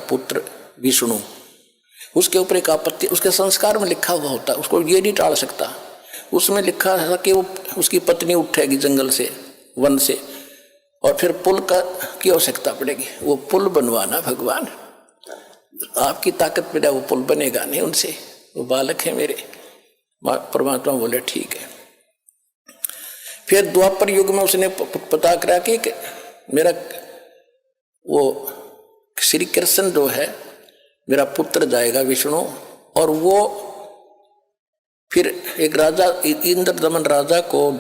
पुत्र विष्णु, उसके ऊपर एक आपत्ति, उसके संस्कार में लिखा हुआ होता, उसको ये नहीं टाल सकता। उसमें लिखा था कि वो उसकी पत्नी उठेगी जंगल से, वन से, और फिर पुल की आवश्यकता पड़ेगी। वो पुल बनवाना भगवान, आपकी ताकत पे वो पुल बनेगा नहीं उनसे, वो बालक है मेरे। परमात्मा बोले ठीक है। फिर द्वापर युग में उसने पता करा कि मेरा वो श्री कृष्ण जो है मेरा पुत्र जाएगा विष्णु, और वो फिर एक राजा इंद्र दमन राजा को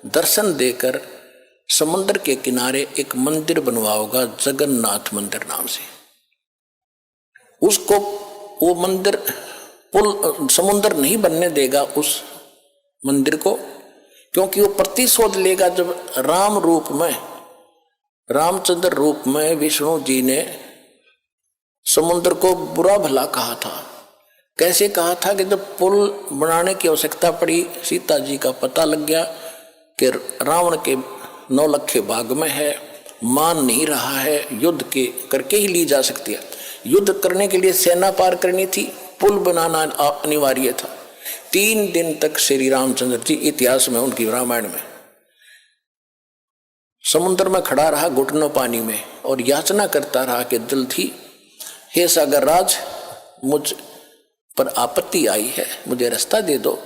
दर्शन देकर समुद्र के किनारे एक मंदिर बनवाओगा जगन्नाथ मंदिर नाम से। उसको वो मंदिर पुल समुद्र नहीं बनने देगा उस मंदिर को, क्योंकि वो प्रतिशोध लेगा जब राम रूप में, रामचंद्र रूप में विष्णु जी ने समुद्र को बुरा भला कहा था। कैसे कहा था कि जब पुल बनाने की आवश्यकता पड़ी, सीता जी का पता लग गया कि रावण के 9 लखे भाग में है, मान नहीं रहा है, युद्ध के करके ही ली जा सकती है। युद्ध करने के लिए सेना पार करनी थी, पुल बनाना अनिवार्य था। 3 दिन तक श्री रामचंद्र जी इतिहास में, उनकी रामायण में, समुद्र में खड़ा रहा घुटनों पानी में और याचना करता रहा कि जल्दी, हे सागर राज, मुझ पर आपत्ति आई है, मुझे रास्ता दे दो,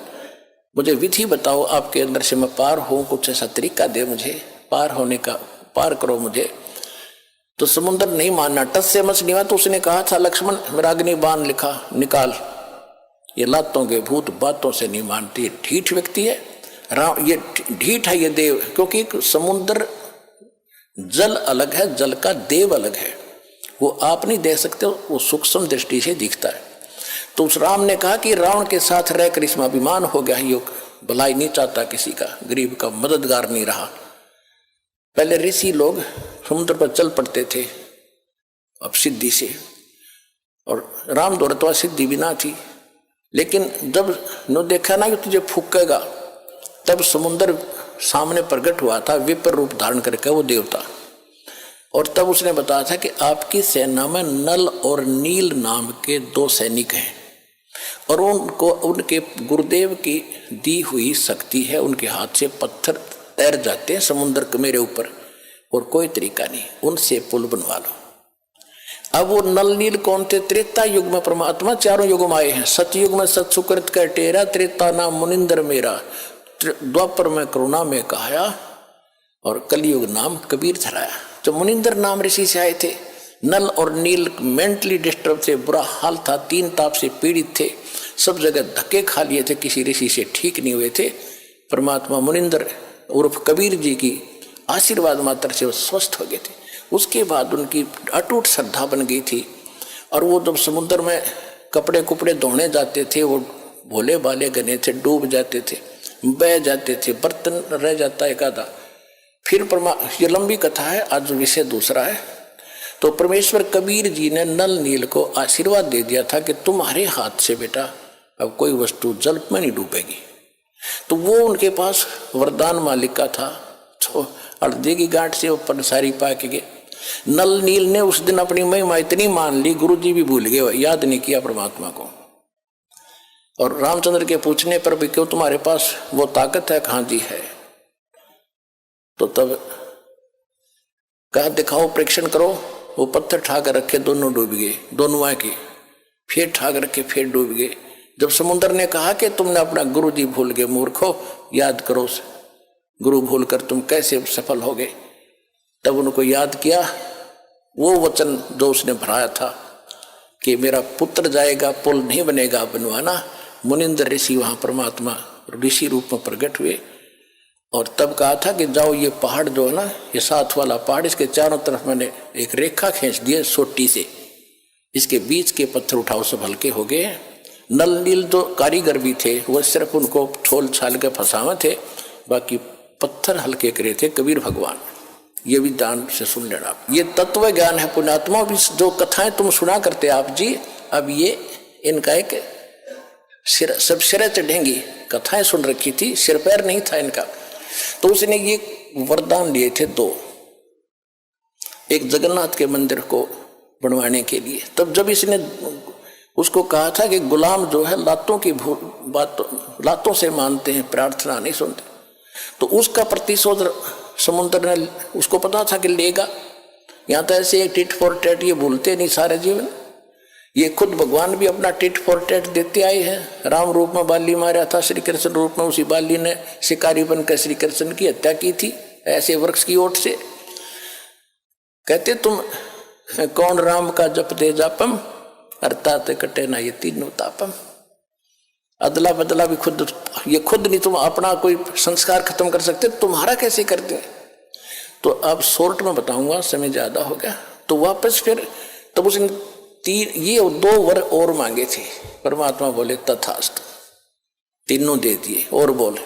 मुझे विधि बताओ, आपके अंदर से मैं पार हूं, कुछ ऐसा तरीका दे मुझे पार होने का, पार करो मुझे। तो समुद्र नहीं मानना, टस से मच नहीं हुआ। तो उसने कहा था लक्ष्मण मेरा अग्नि बाण लिखा निकाल, ये लातों के भूत बातों से नहीं मानती, ढीठ व्यक्ति है राम, ये ढीठ है ये देव, क्योंकि समुद्र जल अलग है, जल का देव अलग है, वो आप नहीं दे सकते, वो सूक्ष्म दृष्टि से दिखता है। तो उस राम ने कहा कि रावण के साथ रहकर इसमें अभिमान हो गया, ये भलाई नहीं चाहता किसी का, गरीब का मददगार नहीं रहा। पहले ऋषि लोग समुद्र पर चल पड़ते थे अब सिद्धि से, और राम दौड़तवा सिद्धि भी ना थी, लेकिन जब नो देखा ना कि तुझे फूकेगा, तब समुद्र सामने प्रकट हुआ था विपर रूप धारण करके वो देवता। और तब उसने बताया था कि आपकी सेना में नल और नील नाम के 2 सैनिक हैं, और उनको उनके गुरुदेव की दी हुई शक्ति है, उनके हाथ से पत्थर तैर जाते हैं समुद्र के मेरे ऊपर, और कोई तरीका नहीं, उनसे पुल बनवा लो। अब वो नल नील कौन थे? त्रेता युग में परमात्मा 4 युग में आए हैं। सतयुग में सत सुकृत का टेरा, त्रेता नाम मुनिंदर मेरा, द्वापर में करुणा में कहाया, और कलयुग नाम कबीर धराया। जो मुनिंदर नाम ऋषि से आए थे, नल और नील मेंटली डिस्टर्ब थे, बुरा हाल था, 3 ताप से पीड़ित थे, सब जगह धक्के खा लिए थे, किसी ऋषि से ठीक नहीं हुए थे। परमात्मा मुनिंदर उर्फ कबीर जी की आशीर्वाद मात्र से वो स्वस्थ हो गए थे। उसके बाद उनकी अटूट श्रद्धा बन गई थी, और वो जब समुद्र में कपड़े कुपड़े धोने जाते थे, वो भोले भाले गने थे, डूब जाते थे, बह जाते थे, बर्तन रह जाता एक आधा। फिर ये लंबी कथा है, आज विषय दूसरा है। तो परमेश्वर कबीर जी ने नल नील को आशीर्वाद दे दिया था कि तुम्हारे हाथ से बेटा अब कोई वस्तु जल में नहीं डूबेगी। तो वो उनके पास वरदान मालिक का था, तो हल्दी की गांठ से ऊपर सारी पा के गए। नल नील ने उस दिन अपनी महिमा इतनी मान ली, गुरु जी भी भूल गए, याद नहीं किया परमात्मा को। और रामचंद्र के पूछने पर भी क्यों तुम्हारे पास वो ताकत है? कहाँ जी है। तो तब कहा दिखाओ, परीक्षण करो। वो पत्थर ठाकर रखे, दोनों डूब गए, दोनों आके फिर ठाक रखे, फिर डूब गए। जब समुद्र ने कहा कि तुमने अपना गुरु जी भूल गए, मूर्खो, याद करो, गुरु भूल कर तुम कैसे सफल हो गए। तब उनको याद किया वो वचन जो उसने भराया था कि मेरा पुत्र जाएगा, पुल नहीं बनेगा बनवाना। मुनिंदर ऋषि वहां परमात्मा ऋषि रूप में प्रकट हुए, और तब कहा था कि जाओ ये पहाड़ जो है ना, ये 7 वाला पहाड़, इसके चारों तरफ मैंने एक रेखा खींच दी है सोटी से, इसके बीच के पत्थर उठाओ, सब हल्के हो गए। नल नील जो कारीगर भी थे, वो सिर्फ उनको छोल छाल के फंसावे थे, बाकी पत्थर हल्के करे थे कबीर भगवान। ये भी ध्यान से सुन लेना, ये तत्व ज्ञान है पुण्यात्मा। जो कथाएं तुम सुना करते आप जी, अब ये इनका एक सब सिर चढ़ेंगी। कथाएं सुन रखी थी, सिर पैर नहीं था इनका। तो उसने ये वरदान लिए थे 2, एक जगन्नाथ के मंदिर को बनवाने के लिए। तब जब इसने उसको कहा था कि गुलाम जो है लातों से मानते हैं, प्रार्थना नहीं सुनते, तो उसका प्रतिशोध समुद्र ने, उसको पता था कि लेगा। यहाँ तो ऐसे टिट फॉर टैट ये भूलते नहीं सारे जीवन। ये खुद भगवान भी अपना टिट फॉर टैट देते आए हैं। राम रूप में बाली मारा था, श्री कृष्ण रूप में उसी बाली ने शिकारी बनकर श्री कृष्ण की हत्या की थी ऐसे वृक्ष की ओट से। कहते तुम कौन राम का जप दे जापम, अर्थात कटे ना ये तीनों तापम। अदला बदला भी खुद, ये खुद नहीं तुम अपना कोई संस्कार खत्म कर सकते, तुम्हारा कैसे करते हैं। तो अब शॉर्ट में बताऊंगा, समय ज्यादा हो गया। तो वापस फिर तब उसने ये 2 वर और मांगे थे। परमात्मा बोले तथास्तु, तीनों दे दिए। और बोले